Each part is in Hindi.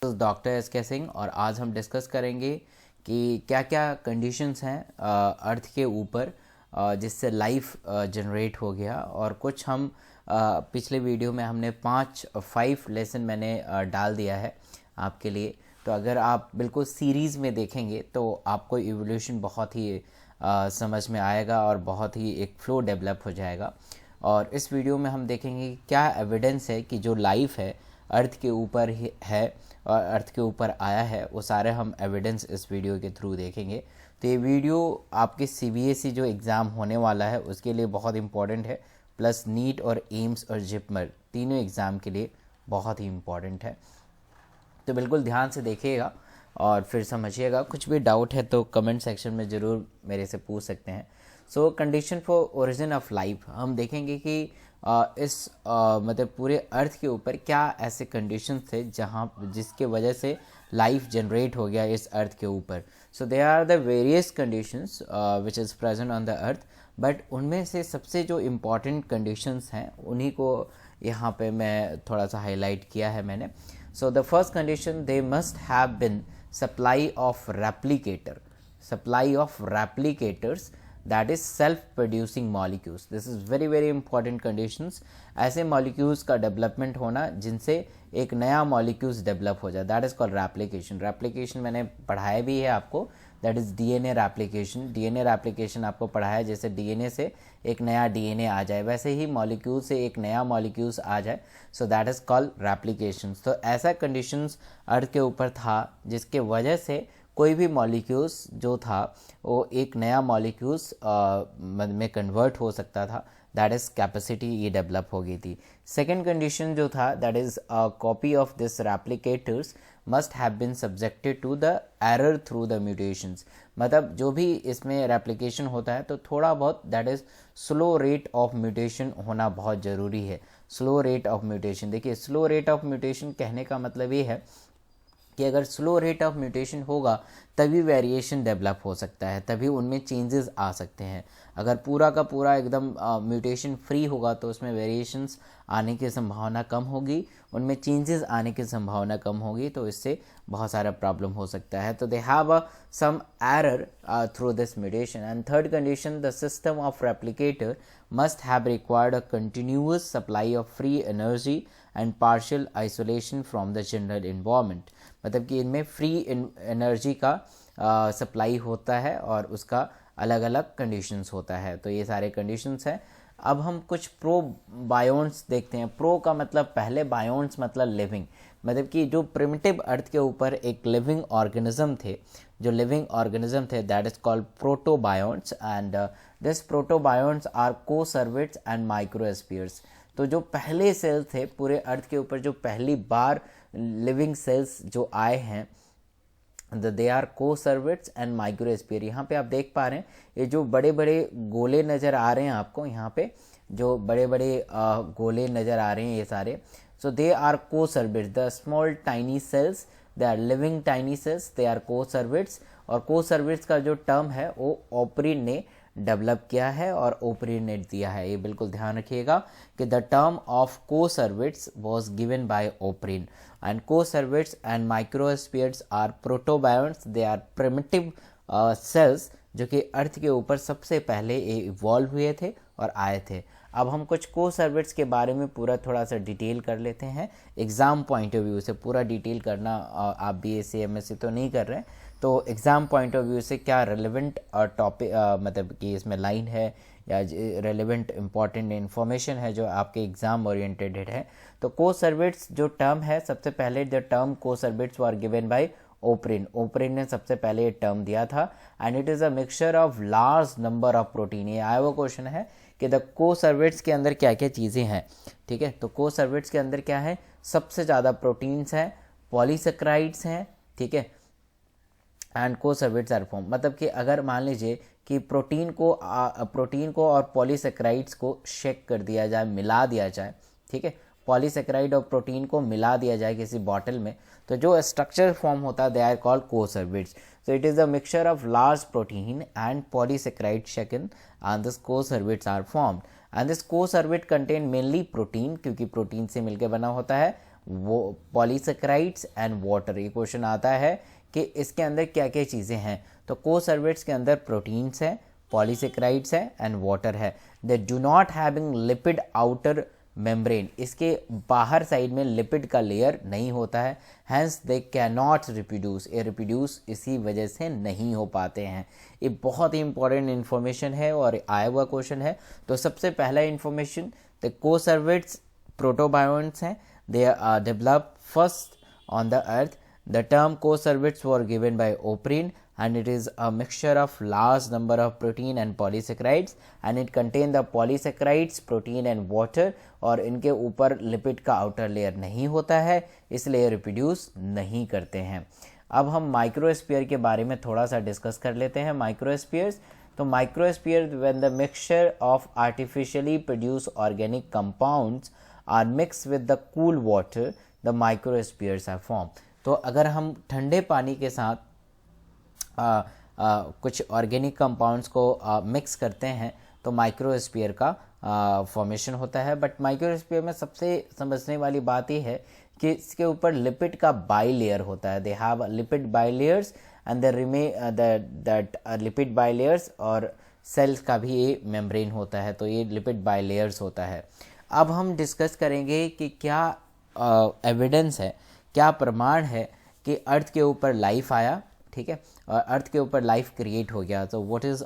डॉक्टर एस के सिंह और आज हम डिस्कस करेंगे कि क्या क्या कंडीशंस हैं अर्थ के ऊपर जिससे लाइफ जनरेट हो गया। और कुछ हम पिछले वीडियो में हमने 5 लेसन मैंने डाल दिया है आपके लिए। तो अगर आप बिल्कुल सीरीज़ में देखेंगे तो आपको इवोल्यूशन बहुत ही समझ में आएगा और बहुत ही एक फ्लो डेवलप हो जाएगा। और इस वीडियो में हम देखेंगे कि क्या एविडेंस है कि जो लाइफ है अर्थ के ऊपर ही है और अर्थ के ऊपर आया है, वो सारे हम एविडेंस इस वीडियो के थ्रू देखेंगे। तो ये वीडियो आपके सीबीएसई जो एग्ज़ाम होने वाला है उसके लिए बहुत इंपॉर्टेंट है, प्लस नीट और एम्स और जिपमर तीनों एग्ज़ाम के लिए बहुत ही इम्पॉर्टेंट है। तो बिल्कुल ध्यान से देखिएगा और फिर समझिएगा। कुछ भी डाउट है तो कमेंट सेक्शन में ज़रूर मेरे से पूछ सकते हैं। सो condition for origin of life हम देखेंगे कि इस मतलब पूरे अर्थ के ऊपर क्या ऐसे कंडीशंस थे जहाँ जिसके वजह से लाइफ जनरेट हो गया इस अर्थ के ऊपर। So they are the various conditions which is present on the earth, but उनमें से सबसे जो इम्पॉर्टेंट कंडीशंस हैं उन्हीं को यहाँ पे मैं थोड़ा सा हाईलाइट किया है मैंने। So the first condition, they must have been supply of replicators, that is self-producing molecules. This is very very important conditions. ऐसे molecules का development होना जिनसे एक नया molecules develop हो जाए, that is called replication. Replication मैंने पढ़ाया भी है आपको, that is DNA replication. DNA replication आपको पढ़ाया, जैसे डीएनए से एक नया डीएनए आ जाए वैसे ही मॉलिक्यूल से एक नया मॉलिक्यूल्स आ जाए। So that is called replication. तो ऐसा कंडीशंस अर्थ के ऊपर था जिसके वजह से कोई भी मॉलिक्यूल्स जो था वो एक नया मॉलिक्यूल्स में कन्वर्ट हो सकता था, दैट इज़ कैपेसिटी ये डेवलप हो गई थी। सेकेंड कंडीशन जो था that is copy of this replicators must have been subjected to the error through the mutations. मतलब जो भी इसमें रेप्लिकेशन होता है तो थोड़ा बहुत that is slow rate of mutation होना बहुत ज़रूरी है। स्लो रेट ऑफ म्यूटेशन, देखिए स्लो रेट ऑफ म्यूटेशन कहने का मतलब ये है कि अगर स्लो रेट ऑफ म्यूटेशन होगा तभी वेरिएशन डेवलप हो सकता है, तभी उनमें चेंजेस आ सकते हैं। अगर पूरा का पूरा एकदम म्यूटेशन फ्री होगा तो उसमें वेरिएशंस आने की संभावना कम होगी, उनमें चेंजेस आने की संभावना कम होगी, तो इससे बहुत सारा प्रॉब्लम हो सकता है। तो they have some error through this mutation. And third condition, the system of replicator must have required a continuous supply of free energy and partial isolation from the general environment। मतलब कि इनमें फ्री एनर्जी का सप्लाई होता है और उसका अलग अलग कंडीशंस होता है। तो ये सारे कंडीशंस हैं। अब हम कुछ प्रो बायोन्स देखते हैं। प्रो का मतलब पहले, बायोन्स मतलब लिविंग, मतलब कि जो प्रिमिटिव अर्थ के ऊपर एक लिविंग ऑर्गेनिज्म थे, जो लिविंग ऑर्गेनिज्म थे that is called protobionts. And this protobionts are coacervates and microspheres. तो जो पहले सेल थे पूरे अर्थ के ऊपर, जो पहली बार लिविंग सेल्स जो आए हैं, they are coacervates and microsphere. यहाँ पे आप देख पा रहे हैं ये जो बड़े बड़े गोले नज़र आ रहे हैं आपको, यहाँ पे जो बड़े बड़े गोले नज़र आ रहे हैं ये सारे, so they are coacervates. The small tiny cells, they are living tiny cells, they are coacervates. और कोसर्विट्स का जो टर्म है वो ओपरिन ने डेवलप किया है और ओपरिन ने दिया है। ये बिल्कुल ध्यान रखिएगा कि the term of coacervates was given by Oparin. And coacervates and microspheres are protobionts, they are primitive cells जो कि अर्थ के ऊपर सबसे पहले इवॉल्व हुए थे और आए थे। अब हम कुछ कोसर्विट्स के बारे में पूरा थोड़ा सा डिटेल कर लेते हैं। एग्ज़ाम पॉइंट ऑफ व्यू से पूरा डिटेल करना, आप बीएससी एमएससी तो नहीं कर रहे हैं, तो एग्ज़ाम पॉइंट ऑफ व्यू से क्या रेलेवेंट टॉपिक मतलब कि इसमें लाइन है या रेलेवेंट इंपॉर्टेंट इन्फॉर्मेशन है जो आपके एग्ज़ाम ओरिएंटेड है। तो कोसर्विट्स जो टर्म है, सबसे पहले the term coacervates were given by Oparin. Oparin ने सबसे पहले ये टर्म दिया था। And it is a mixture of large number of protein. ये आया हुआ क्वेश्चन है कि द कोसर्विट्स के अंदर क्या क्या चीज़ें हैं, ठीक है। तो कोसर्विट्स के अंदर क्या है, सबसे ज़्यादा प्रोटीन्स हैं, पॉलीसेक्राइड्स हैं, ठीक है। एंड कोसर्विट्स आर फॉर्म, मतलब कि अगर मान लीजिए कि प्रोटीन को और पॉलीसेक्राइड्स को शेक कर दिया जाए, मिला दिया जाए, ठीक है, पॉलीसेक्राइड और प्रोटीन को मिला दिया जाए किसी बॉटल में, तो जो स्ट्रक्चर फॉर्म होता है they are called coacervates. So it is a mixture of large protein and polysaccharide shaken and this co-servits are formed. And this co-servit contain mainly protein, क्योंकि प्रोटीन से मिलकर बना होता है, वो पॉलीसेकेराइड्स एंड वाटर। ये क्वेश्चन आता है कि इसके अंदर क्या क्या चीज़ें हैं। तो कोसर्वेट्स के अंदर प्रोटीन्स है, पॉलीसेकेराइड्स है एंड वाटर है। They do not having lipid outer membrane, इसके बाहर साइड में लिपिड का लेयर नहीं होता है, hence they can not reproduce, ये रिप्रोड्यूस इसी वजह से नहीं हो पाते हैं। ये बहुत ही इंपॉर्टेंट इन्फॉर्मेशन है और आया हुआ क्वेश्चन है। तो सबसे पहला इन्फॉर्मेशन, द कोसर्वेट्स प्रोटोबायोन्ट्स हैं, they are develop first on the earth. The term coservates were given by O'Brien and it is a mixture of large number of protein and polysaccharides and it contain the polysaccharides, protein and water, और इनके ऊपर लिपिड का आउटर लेयर नहीं होता है, इसलिए रिप्रोड्यूस नहीं करते हैं। अब हम माइक्रोस्फीयर के बारे में थोड़ा सा डिस्कस कर लेते हैं। माइक्रोस्फीयर्स, तो microsphere when the mixture of artificially produce organic compounds are mix with the cool water, the microspheres are form. तो अगर हम ठंडे पानी के साथ कुछ ऑर्गेनिक कंपाउंड्स को मिक्स करते हैं तो माइक्रोस्फीयर का फॉर्मेशन होता है। बट माइक्रोस्फीयर में सबसे समझने वाली बात यह है कि इसके ऊपर लिपिड का बाई लेयर होता है। They have lipid by layers and that lipid by layers, और सेल्स का भी ये मेम्ब्रेन होता है, तो ये लिपिड बाई लेयर्स होता है। अब हम डिस्कस करेंगे कि क्या एविडेंस है, क्या प्रमाण है कि अर्थ के ऊपर लाइफ आया, ठीक है, और अर्थ के ऊपर लाइफ क्रिएट हो गया। तो what is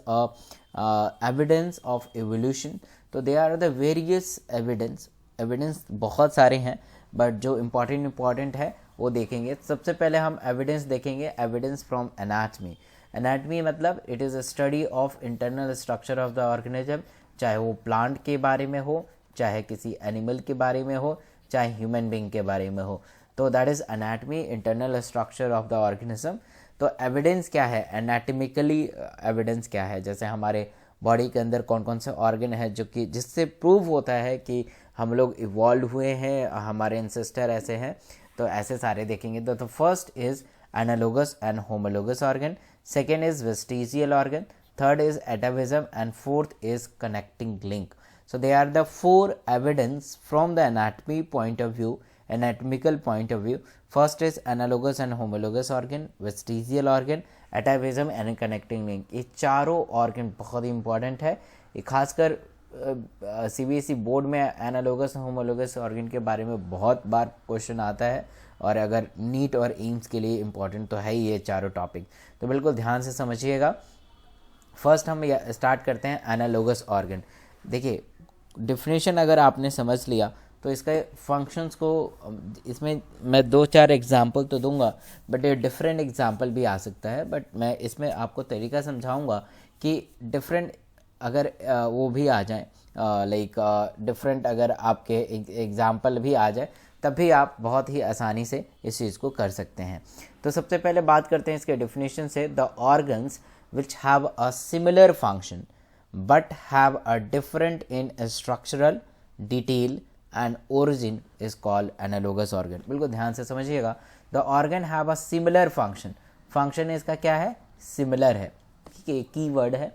evidence of evolution? तो they are the various evidence बहुत सारे हैं, बट जो इम्पॉर्टेंट है वो देखेंगे। सबसे पहले हम एविडेंस देखेंगे, एविडेंस फ्रॉम एनाटमी। एनाटमी मतलब it is a study of internal structure of the organism, चाहे वो प्लांट के बारे में हो, चाहे किसी एनिमल के बारे में हो, चाहे ह्यूमन बींग के बारे में हो। तो that is anatomy, internal structure of the organism. तो एविडेंस क्या है, एनाटमिकली एविडेंस क्या है, जैसे हमारे बॉडी के अंदर कौन कौन से ऑर्गन है जो कि जिससे प्रूव होता है कि हम लोग इवॉल्व हुए हैं, हमारे एंसेस्टर ऐसे हैं, तो ऐसे सारे देखेंगे। तो first is analogous and homologous organ, second is vestigial organ, third is एटाविज्म and fourth is connecting link. So they are the four evidence from the anatomy point of view, anatomical point of view. First is analogous and homologous organ, vestigial organ, atavism and connecting link. ये चारों organ बहुत ही important है। ये खासकर CBSE बोर्ड में एनालोगस होमोलोगस ऑर्गन के बारे में बहुत बार क्वेश्चन आता है, और अगर नीट और एम्स के लिए इम्पॉर्टेंट तो है ही ये चारों टॉपिक, तो बिल्कुल ध्यान से समझिएगा। फर्स्ट हम स्टार्ट करते हैं एनालोगस ऑर्गन। देखिए डिफिनेशन अगर आपने समझ लिया तो इसका फंक्शंस को, इसमें मैं 2-4 एग्जांपल तो दूंगा, बट ये डिफरेंट एग्जांपल भी आ सकता है, बट मैं इसमें आपको तरीका समझाऊंगा कि डिफरेंट अगर वो भी आ जाए, लाइक डिफरेंट अगर आपके एग्जांपल भी आ जाए, तब भी आप बहुत ही आसानी से इस चीज़ को कर सकते हैं। तो सबसे पहले बात करते हैं इसके डिफिनेशन से। The organs which have a similar function but have a different in structural detail and origin is called analogous organ। बिल्कुल ध्यान से समझिएगा। the organ have a similar function, function इसका क्या है, similar है, ठीक है, की वर्ड है,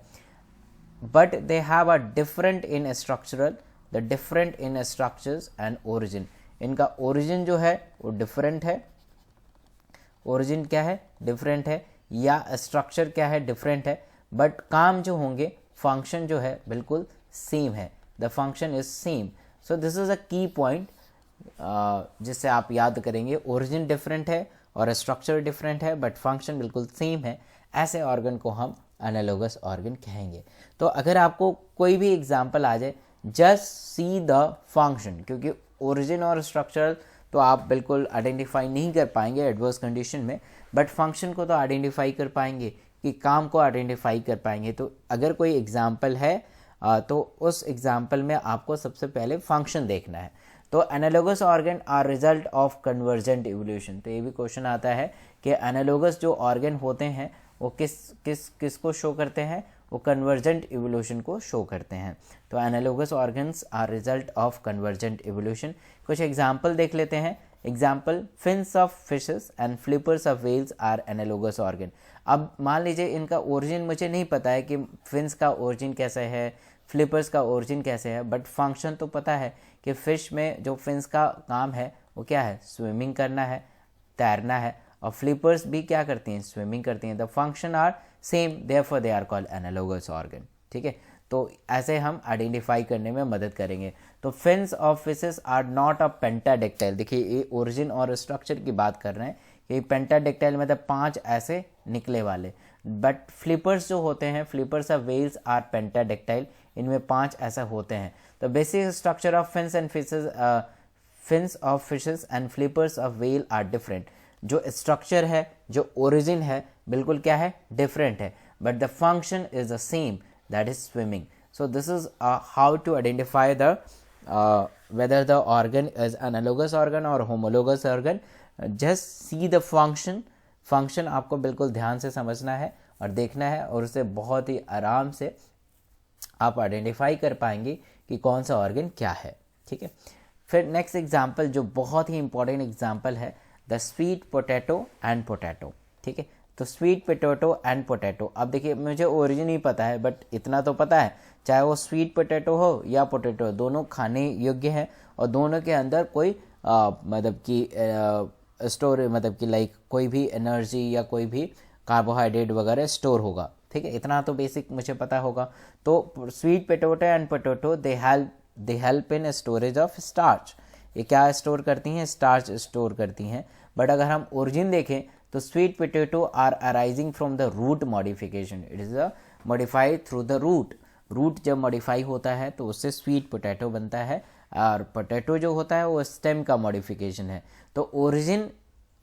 but they have a different in structural, the different in structures and origin, इनका origin जो है वो different है, origin क्या है, different है, या structure क्या है, different है, but काम जो होंगे, फंक्शन जो है बिल्कुल सेम है, the function is same. So this is a की पॉइंट जिससे आप याद करेंगे, ओरिजिन डिफरेंट है और स्ट्रक्चर डिफरेंट है, बट फंक्शन बिल्कुल सेम है, ऐसे ऑर्गन को हम एनालोगस ऑर्गन कहेंगे। तो अगर आपको कोई भी एग्जांपल आ जाए, जस्ट सी द फंक्शन, क्योंकि ओरिजिन और स्ट्रक्चर तो आप बिल्कुल आइडेंटिफाई नहीं कर पाएंगे एडवर्स कंडीशन में, बट फंक्शन को तो आइडेंटिफाई कर पाएंगे, कि काम को आइडेंटिफाई कर पाएंगे। तो अगर कोई एग्जाम्पल है तो उस एग्जाम्पल में आपको सबसे पहले फंक्शन देखना है। तो analogous organ are result of convergent evolution. तो ये भी क्वेश्चन आता है कि एनालोगस जो ऑर्गन होते हैं वो किस को शो करते हैं, वो कन्वर्जेंट इवोल्यूशन को शो करते हैं। तो analogous organs are result of convergent evolution. कुछ एग्जाम्पल देख लेते हैं। Example, fins of fishes and flippers of whales are analogous organ. अब मान लीजिए इनका ओरिजिन मुझे नहीं पता है कि फिन्स का ओरिजिन कैसे है, फ्लिपर्स का ओरिजिन कैसे है, बट फंक्शन तो पता है कि फ़िश में जो फिन्स का काम है वो क्या है, स्विमिंग करना है, तैरना है। और फ्लिपर्स भी क्या करती हैं, स्विमिंग करती हैं। The function are same, therefore they are called analogous organ. ठीक है, तो ऐसे हम आइडेंटिफाई करने में मदद करेंगे। तो fins of fishes are not a pentadactyl. देखिए ये ओरिजिन और स्ट्रक्चर की बात कर रहे हैं कि पेंटाडेक्टाइल मतलब 5 ऐसे निकले वाले, बट फ्लिपर्स जो होते हैं, flippers of whales are pentadactyl, इनमें 5 ऐसा होते हैं। तो basic structure of fins and fishes, fins of fishes and flippers of whale are different. जो स्ट्रक्चर है, जो ओरिजिन है, बिल्कुल क्या है, डिफरेंट है, but the function is the same, that is swimming. So this is how to identify the whether the organ is analogous organ or homologous organ. Just see the function आपको बिल्कुल ध्यान से समझना है और देखना है, और उसे बहुत ही आराम से आप आइडेंटिफाई कर पाएंगे कि कौन सा ऑर्गन क्या है। ठीक है, फिर नेक्स्ट एग्जाम्पल जो बहुत ही इंपॉर्टेंट एग्जाम्पल है, the sweet potato and potato. ठीक है, तो स्वीट पोटैटो एंड पोटैटो, अब देखिए मुझे ओरिजिन ही पता है, बट इतना तो पता है चाहे वो स्वीट पोटैटो हो या पोटैटो, दोनों खाने योग्य हैं और दोनों के अंदर कोई मतलब कि स्टोर, मतलब कि लाइक कोई भी एनर्जी या कोई भी कार्बोहाइड्रेट वगैरह स्टोर होगा। ठीक है, इतना तो बेसिक मुझे पता होगा। तो sweet potato and potato they help in storage of starch. ये क्या स्टोर करती हैं, स्टार्च स्टोर करती हैं। बट अगर हम ओरिजिन देखें तो sweet potato are arising from the root modification, it is a modified through the root. Root जब मॉडिफाई होता है तो उससे स्वीट पोटैटो बनता है, और पोटैटो जो होता है वो स्टेम का मॉडिफिकेशन है। तो origin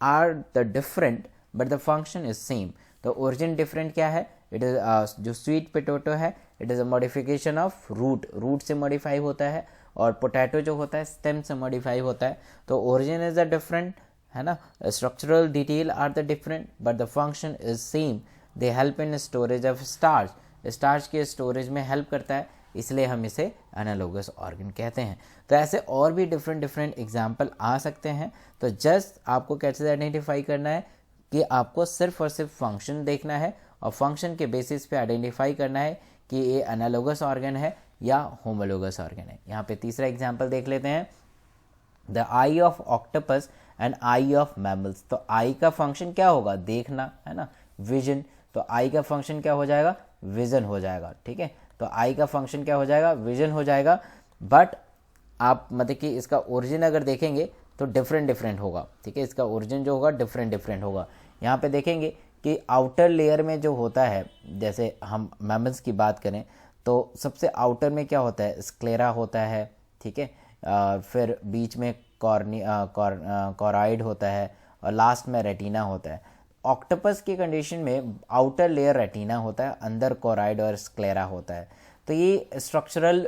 are the different but the function is same. तो ओरिजिन डिफरेंट क्या है, इट इज जो स्वीट पोटैटो है it is a modification of root से मॉडिफाई होता है, और पोटैटो जो होता है स्टेम से मॉडिफाई होता है। तो ओरिजिन इज द डिफरेंट, है ना, structural detail are the different but the function is same. They help in storage of starch, starch के स्टोरेज में हेल्प करता है, इसलिए हम इसे एनालोगस ऑर्गन कहते हैं। तो ऐसे और भी डिफरेंट एग्जाम्पल आ सकते हैं। तो जस्ट आपको कैसे आइडेंटिफाई करना है कि आपको सिर्फ और सिर्फ फंक्शन देखना है, और फंक्शन के बेसिस पे आइडेंटिफाई करना है कि ये एनालोगस ऑर्गन है या होमोलोगस ऑर्गन है। यहाँ पे तीसरा एग्जाम्पल देख लेते हैं, the I of octopus and I of mammals. तो आई का फंक्शन क्या होगा, देखना, है ना, विजन। तो आई का फंक्शन क्या हो जाएगा, विजन हो जाएगा। ठीक है, तो आई का फंक्शन क्या हो जाएगा, विजन हो जाएगा। बट आप मतलब कि इसका ओरिजिन अगर देखेंगे तो डिफरेंट होगा। ठीक है, इसका ओरिजिन जो होगा डिफरेंट होगा। यहाँ पे देखेंगे कि आउटर लेयर में जो होता है, जैसे हम मैमल्स की बात करें तो सबसे आउटर में क्या होता है, स्क्लेरा होता है। ठीक है, फिर बीच में कॉराइड होता है, और लास्ट में रेटिना होता है। ऑक्टोपस की कंडीशन में आउटर लेयर रेटिना होता है, अंदर कॉराइड और स्क्लेरा होता है। तो ये स्ट्रक्चरल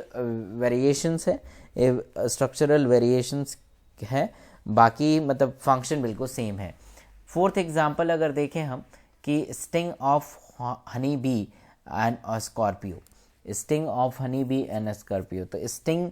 वेरिएशंस है, स्ट्रक्चरल वेरिएशंस है, बाकी मतलब फंक्शन बिल्कुल सेम है। फोर्थ एग्जांपल अगर देखें हम कि sting of honey bee and a Scorpio, sting of honey bee and a Scorpio. तो स्टिंग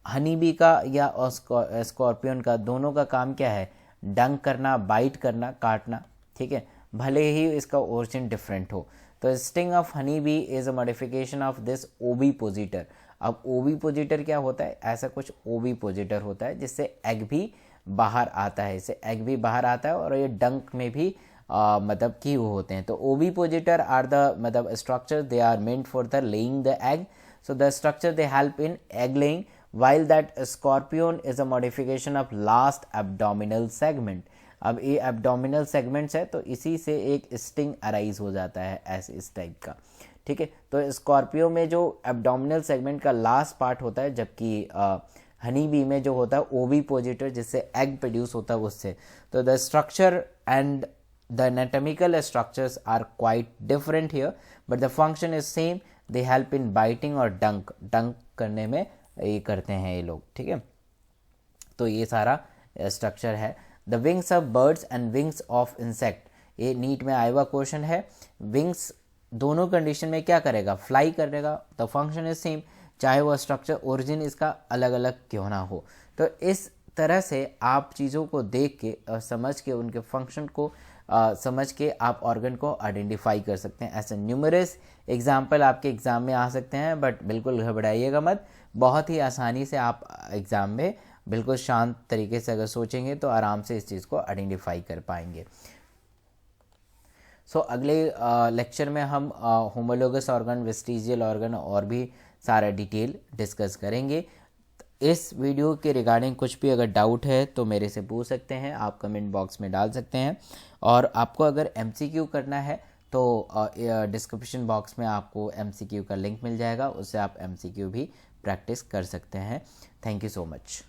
हनी बी का या स्कॉर्पियन का, दोनों का काम क्या है, डंक करना, बाइट करना, काटना। ठीक है, भले ही इसका ओरिजिन डिफरेंट हो। तो sting of honey bee is a modification of this ओविपोजिटर। अब ओविपोजिटर क्या होता है, ऐसा कुछ ओविपोजिटर होता है जिससे एग भी बाहर आता है, इससे एग भी बाहर आता है, और ये डंक में भी मतलब की वो होते हैं। तो ओविपोजिटर आर द मतलब structure, they are meant for the laying the egg. So the structure they help in egg laying, while that scorpion is a modification of last abdominal segment. अब ये abdominal segments है तो इसी से एक स्टिंग अराइज हो जाता है ऐसे इस टाइप का। ठीक है, तो स्कॉर्पियो में जो abdominal segment का लास्ट पार्ट होता है, जबकि हनी बी में जो होता है ओविपोजिटर जिससे एग प्रोड्यूस होता है उससे। तो the structure and the anatomical structures are quite different here but the function is same. They help in biting और डंक करने में ये करते हैं ये लोग। ठीक है, तो ये सारा स्ट्रक्चर है। The wings of birds and wings of insect, ये नीट में आया हुआ क्वेश्चन है। विंग्स दोनों कंडीशन में क्या करेगा, फ्लाई करेगा। द फंक्शन इज सेम, चाहे वह स्ट्रक्चर ओरिजिन इसका अलग अलग क्यों ना हो। तो इस तरह से आप चीज़ों को देख के और समझ के उनके फंक्शन को समझ के आप ऑर्गन को आइडेंटिफाई कर सकते हैं। ऐसे न्यूमरस एग्जाम्पल आपके एग्ज़ाम में आ सकते हैं, बट बिल्कुल घबराइएगा मत, बहुत ही आसानी से आप एग्ज़ाम में बिल्कुल शांत तरीके से अगर सोचेंगे तो आराम से इस चीज़ को आइडेंटिफाई कर पाएंगे। अगले लेक्चर में हम होमोलोगस ऑर्गन, वेस्टिजियल ऑर्गन और भी सारा डिटेल डिस्कस करेंगे। इस वीडियो के रिगार्डिंग कुछ भी अगर डाउट है तो मेरे से पूछ सकते हैं, आप कमेंट बॉक्स में डाल सकते हैं। और आपको अगर MCQ करना है तो डिस्क्रिप्शन बॉक्स में आपको MCQ का लिंक मिल जाएगा, उससे आप MCQ भी प्रैक्टिस कर सकते हैं। Thank you so much.